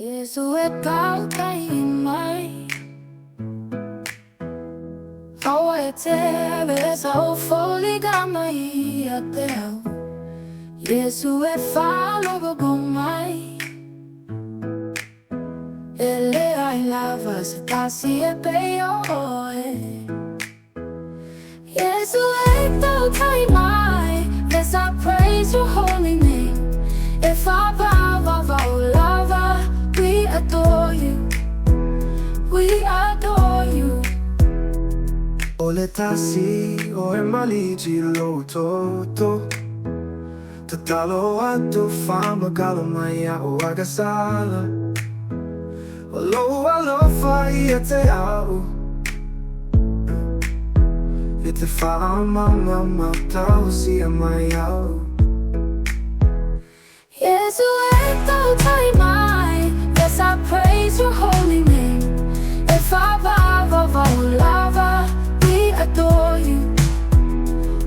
Iesu Tautai Mai. Au e te reza o foligama I a teo. Iesu whālorogo mai. Ele ai lava se tasi e peo oe. Iesu Tautai Mai. Yes, I praise your holy name. If I bow, lava, we adore you. We adore you. Ole tasi o e maligi lo toto Tatalo ato fama galo maya o agasala O lo alofa I te au E te fama mama tau si a mai au Iesu Tautai Mai. Yes, I praise your holy name. If I bow, lava, we adore you.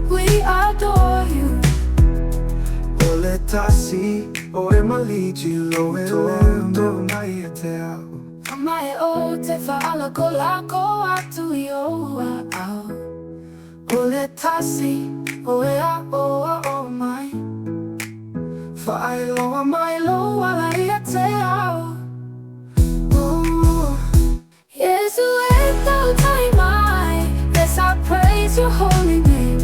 We adore you. Ole tasi o e maligi lo toto mai e te au Mai o te whaalako lako atu I oa au. Ole tasi o e a o mai. Whaailoa mai Loa lai a te au. Ooh. Iesu Tautai Mai. Yes, I praise your holy name.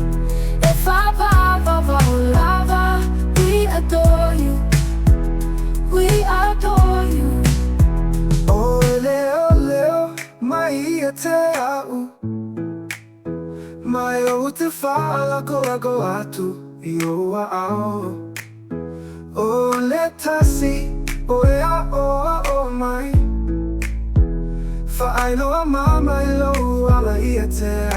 If I bow, lava, we adore you. We adore you. Leo, mai e te au Mai o te whaalako ako atu I oa au O le tasi o e a o mai Whaailoa mamai lo ala I a te